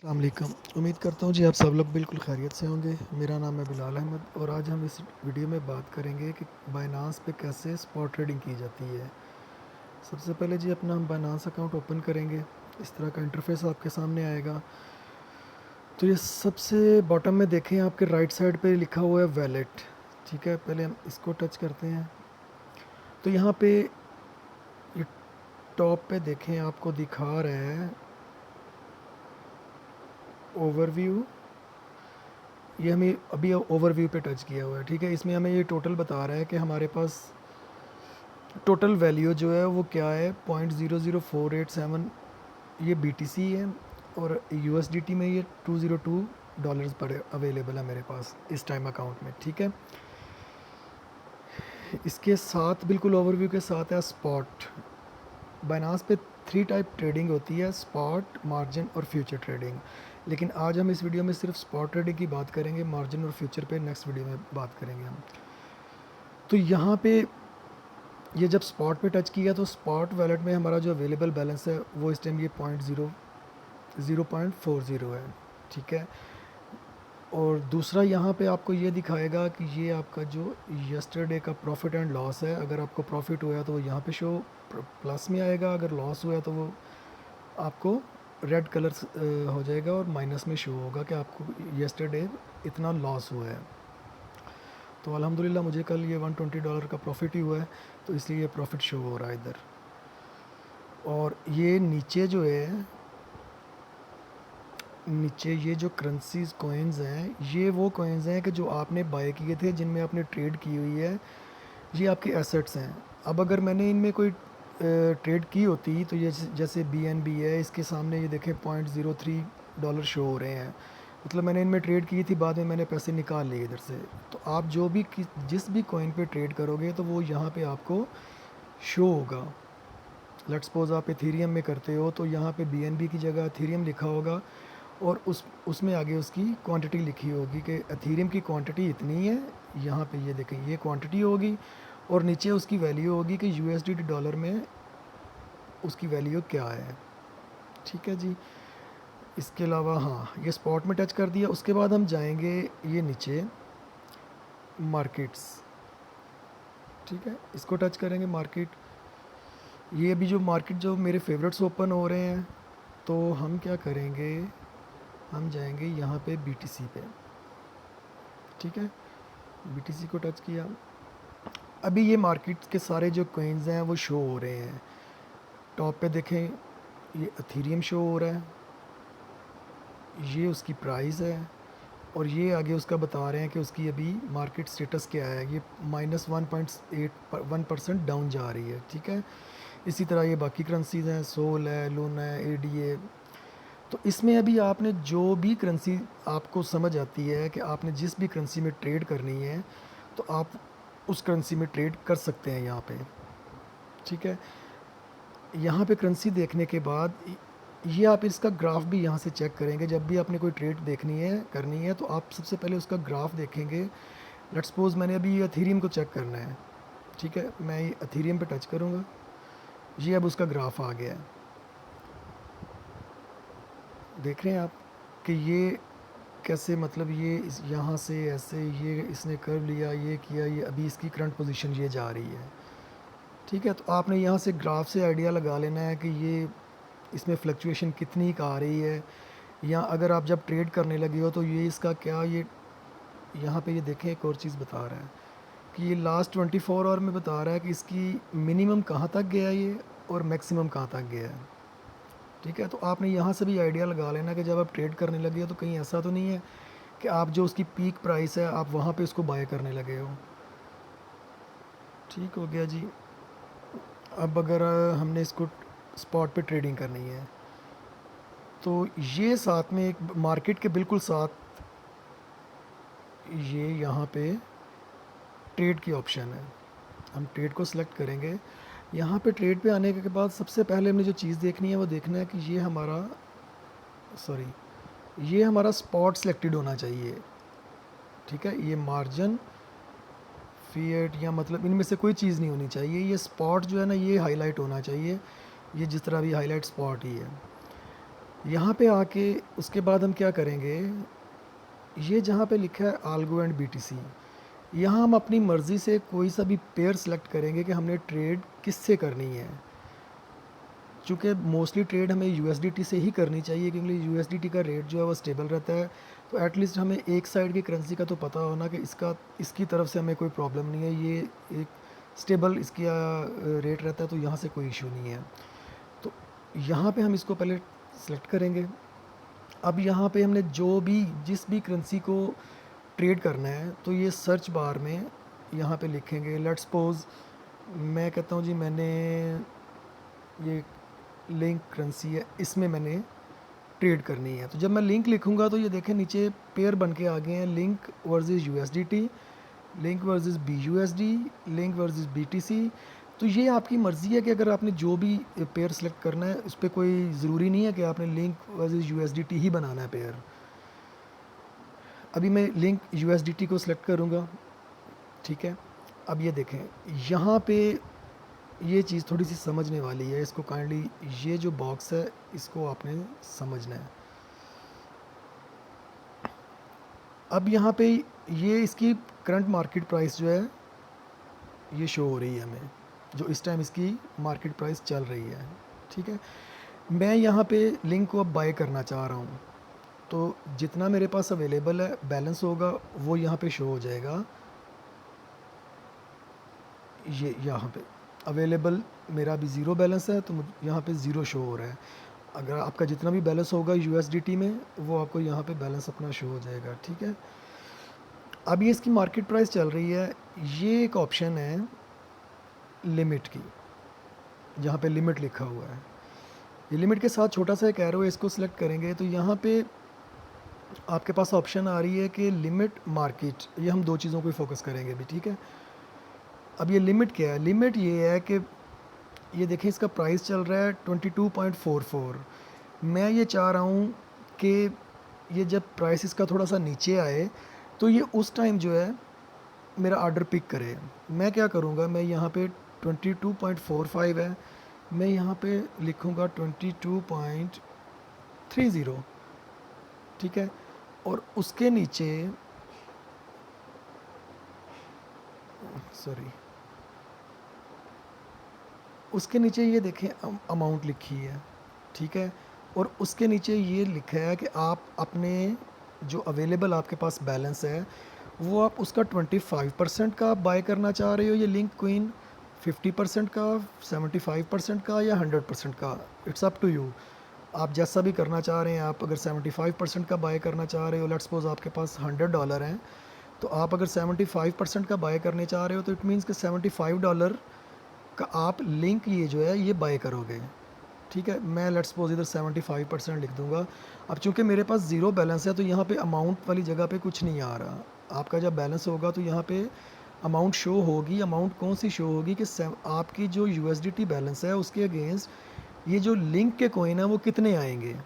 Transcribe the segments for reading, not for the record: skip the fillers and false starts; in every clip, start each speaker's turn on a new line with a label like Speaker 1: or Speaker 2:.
Speaker 1: अस्सलाम वालेकुम। उम्मीद करता हूँ जी आप सब लोग बिल्कुल खैरियत से होंगे। मेरा नाम है बिलाल अहमद और आज हम इस वीडियो में बात करेंगे कि बायनांस पे कैसे स्पॉट ट्रेडिंग की जाती है। सबसे पहले जी अपना हम बायनांस अकाउंट ओपन करेंगे। इस तरह का इंटरफेस आपके सामने आएगा। तो ये सबसे बॉटम में देखें आपके राइट साइड पे लिखा हुआ है वैलेट। ठीक है, पहले हम इसको टच करते हैं। तो यहाँ पे ये टॉप पे देखें आपको दिखा रहा है ओवरव्यू। ये हमें अभी ओवरव्यू पे टच किया हुआ है। ठीक है, इसमें हमें ये टोटल बता रहा है कि हमारे पास टोटल वैल्यू जो है वो क्या है, 0.00487 ये BTC है और USDT में ये $202 पर अवेलेबल है मेरे पास इस टाइम अकाउंट में। ठीक है, इसके साथ बिल्कुल ओवरव्यू के साथ है स्पॉट। बाइनांस पे 3 टाइप ट्रेडिंग होती है, स्पॉट, मार्जिन और फ्यूचर ट्रेडिंग। लेकिन आज हम इस वीडियो में सिर्फ स्पॉट ट्रेडिंग की बात करेंगे, मार्जिन और फ्यूचर पे नेक्स्ट वीडियो में बात करेंगे हम। तो यहाँ पे ये जब स्पॉट पे टच किया तो स्पॉट वॉलेट में हमारा जो अवेलेबल बैलेंस है वो इस टाइम ये 0.40 है। ठीक है, और दूसरा यहाँ पे आपको ये दिखाएगा कि ये आपका जो यस्टरडे का प्रॉफिट एंड लॉस है। अगर आपको प्रॉफिट हुआ तो वो यहाँ पे शो प्लस में आएगा, अगर लॉस हुआ तो वो आपको रेड कलर हो जाएगा और माइनस में शो होगा कि आपको यस्टरडे इतना लॉस हुआ है। तो अल्हम्दुलिल्लाह मुझे कल ये $120 का प्रॉफिट ही हुआ है, तो इसलिए ये प्रॉफिट शो हो रहा है इधर। और ये नीचे जो है, नीचे ये जो करेंसीज कॉइन्स हैं, ये वो कॉइन्स हैं कि जो आपने बाय किए थे, जिनमें आपने ट्रेड की हुई है। ये आपके एसेट्स हैं। अब अगर मैंने इनमें कोई ट्रेड की होती तो ये जैसे BNB है, इसके सामने ये देखें $0.03 शो हो रहे हैं। मतलब मैंने इनमें ट्रेड की थी, बाद में मैंने पैसे निकाल लिए इधर से। तो आप जो भी जिस भी कॉइन पे ट्रेड करोगे तो वो यहाँ पे आपको शो होगा। लेट्स सपोज आप एथीरियम में करते हो तो यहाँ पे BNB की जगह एथीरियम लिखा होगा और उसमें आगे उसकी क्वांटिटी लिखी होगी कि एथीरियम की क्वांटिटी इतनी है। यहाँ पे ये देखें ये क्वांटिटी होगी और नीचे उसकी वैल्यू होगी कि USD डॉलर में उसकी वैल्यू क्या है। ठीक है जी, इसके अलावा हाँ, ये स्पॉट में टच कर दिया। उसके बाद हम जाएंगे ये नीचे मार्केट्स। ठीक है, इसको टच करेंगे मार्केट। ये अभी जो मार्केट जो मेरे फेवरेट्स ओपन हो रहे हैं, तो हम क्या करेंगे, हम जाएंगे यहाँ पे BTC पे। ठीक है, BTC को टच किया। अभी ये मार्केट के सारे जो कॉइन्स हैं वो शो हो रहे हैं। टॉप पे देखें ये एथीरियम शो हो रहा है, ये उसकी प्राइस है और ये आगे उसका बता रहे हैं कि उसकी अभी मार्केट स्टेटस क्या है। ये -1.81% डाउन जा रही है। ठीक है, इसी तरह ये बाकी करेंसीज हैं, सोल है, लूना है, ADA। तो इसमें अभी आपने जो भी करेंसी आपको समझ आती है कि आपने जिस भी करेंसी में ट्रेड करनी है तो आप उस करेंसी में ट्रेड कर सकते हैं यहाँ पे। ठीक है, यहाँ पे करेंसी देखने के बाद ये आप इसका ग्राफ भी यहाँ से चेक करेंगे। जब भी आपने कोई ट्रेड देखनी है करनी है तो आप सबसे पहले उसका ग्राफ देखेंगे। लेट्स सपोज मैंने अभी एथीरियम को चेक करना है। ठीक है, मैं ये एथीरियम पे टच करूँगा। ये अब उसका ग्राफ आ गया है, देख रहे हैं आप कि ये कैसे, मतलब ये यहाँ से ऐसे ये इसने कर्व लिया, ये किया, ये अभी इसकी करंट पोजीशन ये जा रही है। ठीक है, तो आपने यहाँ से ग्राफ से आइडिया लगा लेना है कि ये इसमें फ्लक्चुएशन कितनी का आ रही है। या अगर आप जब ट्रेड करने लगे हो तो ये इसका क्या, ये यहाँ पे ये देखें एक और चीज़ बता रहा है कि ये लास्ट 24 आवर में बता रहा है कि इसकी मिनिमम कहाँ तक गया है ये और मैक्सिमम कहाँ तक गया है। ठीक है, तो आपने यहाँ से भी आइडिया लगा लेना कि जब आप ट्रेड करने लगे हो तो कहीं ऐसा तो नहीं है कि आप जो उसकी पीक प्राइस है आप वहाँ पे उसको बाय करने लगे हो। ठीक हो गया जी। अब अगर हमने इसको स्पॉट पे ट्रेडिंग करनी है तो ये साथ में एक मार्केट के बिल्कुल साथ ये यहाँ पे ट्रेड की ऑप्शन है। हम ट्रेड को सिलेक्ट करेंगे। यहाँ पे ट्रेड पे आने के बाद सबसे पहले हमने जो चीज़ देखनी है वो देखना है कि ये हमारा, सॉरी, ये हमारा स्पॉट सिलेक्टेड होना चाहिए। ठीक है, ये मार्जिन, फिएट या मतलब इनमें से कोई चीज़ नहीं होनी चाहिए। ये स्पॉट जो है ना ये हाईलाइट होना चाहिए। ये जिस तरह भी हाईलाइट स्पॉट ही है। यहाँ पे आके उसके बाद हम क्या करेंगे, ये जहाँ पे लिखा है आल्गो एंड बीटीसी, यहाँ हम अपनी मर्ज़ी से कोई सा भी पेयर सेलेक्ट करेंगे कि हमने ट्रेड किससे करनी है। चूँकि मोस्टली ट्रेड हमें यूएसडीटी से ही करनी चाहिए, क्योंकि यूएसडीटी का रेट जो है वो स्टेबल रहता है। तो एटलीस्ट हमें एक साइड की करेंसी का तो पता होना कि इसकी तरफ से हमें कोई प्रॉब्लम नहीं है, ये एक स्टेबल इसका रेट रहता है, तो यहाँ से कोई इशू नहीं है। तो यहाँ पे हम इसको पहले सेलेक्ट करेंगे। अब यहाँ पे हमने जिस भी करेंसी को ट्रेड करना है, तो ये सर्च बार में यहाँ पे लिखेंगे। लेट्स सपोज मैं कहता हूँ जी मैंने ये लिंक करेंसी है, इसमें मैंने ट्रेड करनी है। तो जब मैं लिंक लिखूंगा तो ये देखें नीचे पेयर बन के आ गए हैं, link versus USDT, link versus BUSD, link versus BTC. तो ये आपकी मर्ज़ी है कि अगर आपने जो भी पेयर सेलेक्ट करना है, उस पर कोई ज़रूरी नहीं है कि आपने लिंक वर्सेस यूएसडीटी ही बनाना है पेयर। अभी मैं लिंक यूएसडीटी को सिलेक्ट करूँगा, ठीक है। अब ये देखें यहाँ पे ये चीज़ थोड़ी सी समझने वाली है, इसको काइंडली ये जो बॉक्स है इसको आपने समझना है। अब यहाँ पे ये इसकी करंट मार्केट प्राइस जो है ये शो हो रही है हमें, जो इस टाइम इसकी मार्केट प्राइस चल रही है, ठीक है। मैं यहाँ पे लिंक को अब बाय करना चाह रहा हूँ, तो जितना मेरे पास अवेलेबल है बैलेंस होगा वो यहाँ पे शो हो जाएगा। ये यहाँ पे अवेलेबल मेरा अभी ज़ीरो बैलेंस है, तो यहाँ पे ज़ीरो शो हो रहा है। अगर आपका जितना भी बैलेंस होगा यूएसडीटी में, वो आपको यहाँ पे बैलेंस अपना शो हो जाएगा, ठीक है। अब ये इसकी मार्केट प्राइस चल रही है, ये एक ऑप्शन है लिमिट की, जहाँ पे लिमिट लिखा हुआ है। ये लिमिट के साथ छोटा सा एक एरो है, इसको सिलेक्ट करेंगे तो यहाँ पे आपके पास ऑप्शन आ रही है कि लिमिट मार्केट। ये हम दो चीज़ों को फोकस करेंगे भी, ठीक है। अब ये लिमिट क्या है, लिमिट ये है कि ये देखें इसका प्राइस चल रहा है 22.44। मैं ये चाह रहा हूँ कि ये जब प्राइस इसका थोड़ा सा नीचे आए तो ये उस टाइम जो है मेरा ऑर्डर पिक करे। मैं क्या करूँगा, मैं यहाँ पे 22.45 है, मैं यहाँ पे लिखूँगा 22.30, ठीक है। और उसके नीचे सॉरी उसके नीचे ये देखें अमाउंट लिखी है, ठीक है। और उसके नीचे ये लिखा है कि आप अपने जो अवेलेबल आपके पास बैलेंस है वो आप उसका 25% का बाय करना चाह रहे हो ये लिंक क्वीन, 50% का, 75% का, या 100% का। इट्स अप टू यू, आप जैसा भी करना चाह रहे हैं। आप अगर 75% का बाय करना चाह रहे हो, लेट्स सपोज आपके पास $100 हैं, तो आप अगर 75% का बाय करने चाह रहे हो तो इट मीन्स कि $75 का आप लिंक ये जो है ये बाय करोगे, ठीक है। मैं लेट्स सपोज इधर 75% लिख दूंगा। अब चूंकि मेरे पास ज़ीरो बैलेंस है तो यहाँ पे अमाउंट वाली जगह पे कुछ नहीं आ रहा। आपका जब बैलेंस होगा तो यहाँ पे अमाउंट शो होगी। अमाउंट कौन सी शो होगी कि आपकी जो यूएसडीटी बैलेंस है उसके अगेंस्ट ये जो लिंक के कॉइन है वो कितने आएंगे,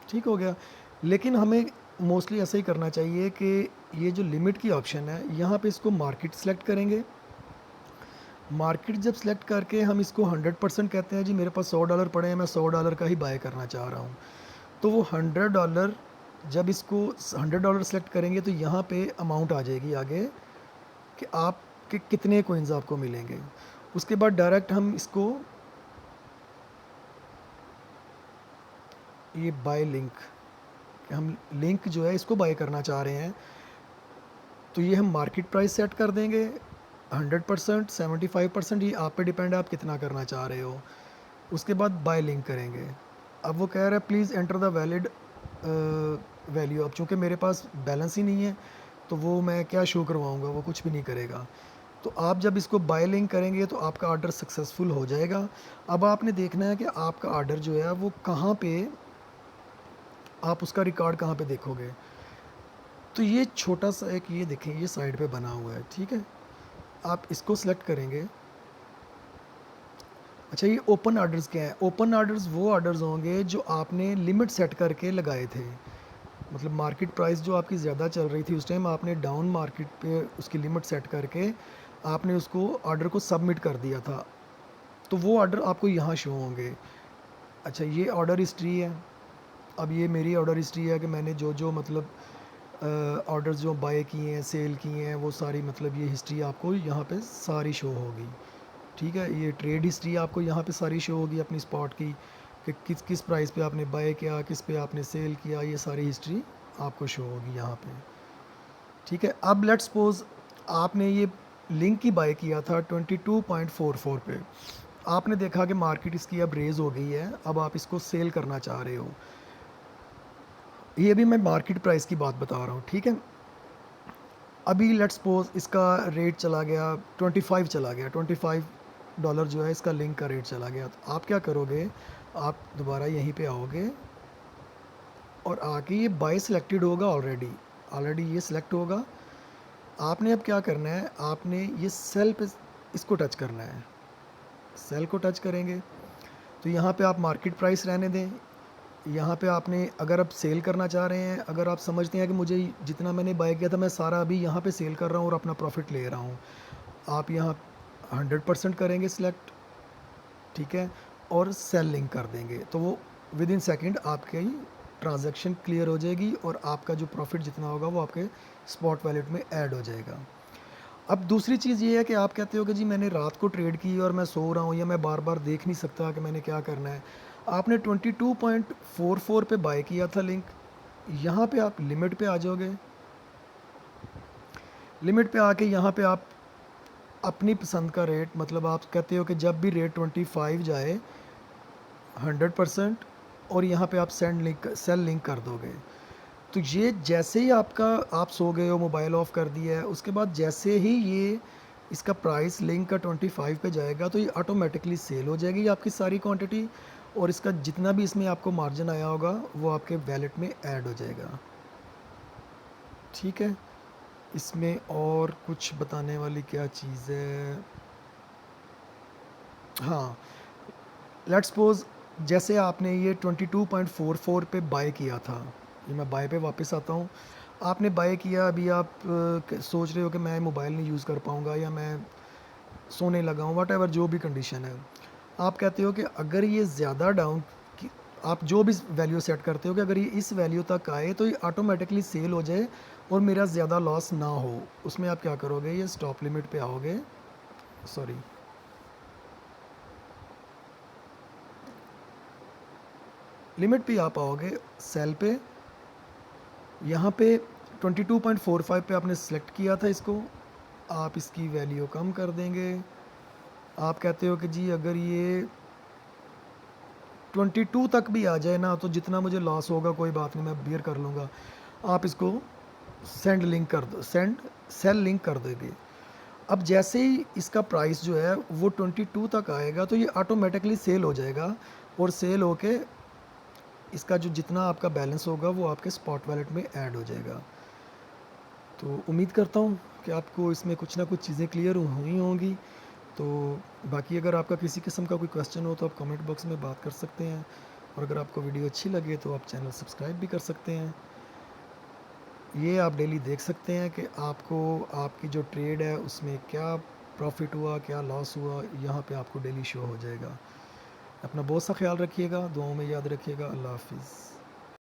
Speaker 1: ठीक हो गया। लेकिन हमें मोस्टली ऐसा ही करना चाहिए कि ये जो लिमिट की ऑप्शन है यहाँ पे इसको मार्केट सेलेक्ट करेंगे। मार्केट जब सेलेक्ट करके हम इसको 100% कहते हैं जी मेरे पास $100 पड़े हैं, मैं $100 का ही बाय करना चाह रहा हूँ, तो वो $100 जब इसको $100 सेलेक्ट करेंगे तो यहाँ पे अमाउंट आ जाएगी आगे कि आप के कितने कोइंस आपको मिलेंगे। उसके बाद डायरेक्ट हम इसको ये बाय लिंक, हम लिंक जो है इसको बाय करना चाह रहे हैं, तो ये हम मार्केट प्राइस सेट कर देंगे 100%, 75%, ये आप पे डिपेंड है आप कितना करना चाह रहे हो। उसके बाद बाय लिंक करेंगे। अब वो कह रहा है please enter the valid value. अब चूँकि मेरे पास बैलेंस ही नहीं है तो वो मैं क्या शो करवाऊँगा, वो कुछ भी नहीं करेगा। तो आप जब इसको बाय लिंक करेंगे तो आपका ऑर्डर सक्सेसफुल हो जाएगा। अब आपने देखना है कि आपका ऑर्डर जो है वो कहाँ पे, आप उसका रिकॉर्ड कहाँ पे देखोगे। तो ये छोटा सा एक ये देखें ये साइड पे बना हुआ है, ठीक है। आप इसको सेलेक्ट करेंगे। अच्छा, ये ओपन ऑर्डर्स क्या है, ओपन ऑर्डर्स वो ऑर्डर्स होंगे जो आपने लिमिट सेट करके लगाए थे। मतलब मार्केट प्राइस जो आपकी ज़्यादा चल रही थी उस टाइम आपने डाउन मार्केट पे उसकी लिमिट सेट करके आपने उसको ऑर्डर को सबमिट कर दिया था, तो वो ऑर्डर आपको यहाँ शो होंगे। अच्छा, ये ऑर्डर हिस्ट्री है, अब ये मेरी ऑर्डर हिस्ट्री है कि मैंने जो जो मतलब ऑर्डर्स जो बाय किए हैं, सेल किए हैं, वो सारी मतलब ये हिस्ट्री आपको यहाँ पे सारी शो होगी। ठीक है, ये ट्रेड हिस्ट्री आपको यहाँ पे सारी शो होगी अपनी स्पॉट की, कि किस किस प्राइस पे आपने बाय किया, किस पे आपने सेल किया, ये सारी हिस्ट्री आपको शो होगी यहाँ पे। ठीक है, अब लेट्स सपोज आपने ये लिंक की बाय किया था 22.44 पे, आपने देखा कि मार्केट इसकी अब रेज़ हो गई है, अब आप इसको सेल करना चाह रहे हो। ये भी मैं मार्केट प्राइस की बात बता रहा हूँ। ठीक है, अभी लेट्स सपोज इसका रेट चला गया 25 चला गया, $25 जो है इसका लिंक का रेट चला गया, तो आप क्या करोगे, आप दोबारा यहीं पे आओगे और आके ये बाय सिलेक्टेड होगा, ऑलरेडी ऑलरेडी ये सिलेक्ट होगा। आपने अब क्या करना है, आपने ये सेल पे इसको टच करना है, सेल को टच करेंगे तो यहाँ पे आप मार्केट प्राइस रहने दें। यहाँ पे आपने अगर आप सेल करना चाह रहे हैं, अगर आप समझते हैं कि मुझे जितना मैंने बाय किया था मैं सारा अभी यहाँ पे सेल कर रहा हूँ और अपना प्रॉफिट ले रहा हूँ, आप यहाँ 100% करेंगे सिलेक्ट। ठीक है, और सेल लिंक कर देंगे तो वो विद इन सेकेंड आपकी ट्रांजैक्शन क्लियर हो जाएगी और आपका जो प्रॉफिट जितना होगा वो आपके स्पॉट वॉलेट में ऐड हो जाएगा। अब दूसरी चीज़ ये है कि आप कहते हो कि जी मैंने रात को ट्रेड की और मैं सो रहा हूँ या मैं बार बार देख नहीं सकता कि मैंने क्या करना है। आपने 22.44 पे बाय किया था लिंक, यहाँ पे आप लिमिट पे आ जाओगे। लिमिट पे आके यहाँ पे आप अपनी पसंद का रेट, मतलब आप कहते हो कि जब भी रेट 25 जाए 100%, और यहाँ पे आप सेंड लिंक सेल लिंक कर दोगे। तो ये जैसे ही आपका, आप सो गए हो, मोबाइल ऑफ कर दिया है, उसके बाद जैसे ही ये इसका प्राइस लिंक का 25 पे जाएगा तो ये ऑटोमेटिकली सेल हो जाएगी आपकी सारी क्वांटिटी, और इसका जितना भी इसमें आपको मार्जिन आया होगा वो आपके वैलेट में ऐड हो जाएगा। ठीक है, इसमें और कुछ बताने वाली क्या चीज़ है, हाँ, लेट्स सपोज जैसे आपने ये 22.44 पे बाय किया था, ये मैं बाय पे वापस आता हूँ। आपने बाय किया, अभी आप सोच रहे हो कि मैं मोबाइल नहीं यूज़ कर पाऊँगा या मैं सोने लगा हूँ, वट एवर जो भी कंडीशन है, आप कहते हो कि अगर ये ज़्यादा डाउन की, आप जो भी वैल्यू सेट करते हो कि अगर ये इस वैल्यू तक आए तो ये ऑटोमेटिकली सेल हो जाए और मेरा ज़्यादा लॉस ना हो, उसमें आप क्या करोगे, ये स्टॉप लिमिट पे आओगे, सॉरी, लिमिट पे आप आओगे, सेल पे, यहाँ पे 22.45 पे आपने सेलेक्ट किया था इसको, आप इसकी वैल्यू कम कर देंगे। आप कहते हो कि जी अगर ये 22 तक भी आ जाए ना तो जितना मुझे लॉस होगा कोई बात नहीं, मैं बियर कर लूँगा। आप इसको सेंड लिंक कर दो, सेंड सेल लिंक कर दोगे। अब जैसे ही इसका प्राइस जो है वो 22 तक आएगा तो ये ऑटोमेटिकली सेल हो जाएगा, और सेल होके इसका जो जितना आपका बैलेंस होगा वो आपके स्पॉट वॉलेट में ऐड हो जाएगा। तो उम्मीद करता हूँ कि आपको इसमें कुछ ना कुछ चीज़ें क्लियर हुई होंगी। तो बाकी अगर आपका किसी किस्म का कोई क्वेश्चन हो तो आप कमेंट बॉक्स में बात कर सकते हैं, और अगर आपको वीडियो अच्छी लगे तो आप चैनल सब्सक्राइब भी कर सकते हैं। ये आप डेली देख सकते हैं कि आपको आपकी जो ट्रेड है उसमें क्या प्रॉफिट हुआ, क्या लॉस हुआ, यहाँ पे आपको डेली शो हो जाएगा। अपना बहुत सा ख्याल रखिएगा, दुआओं में याद रखिएगा। अल्लाह हाफिज़।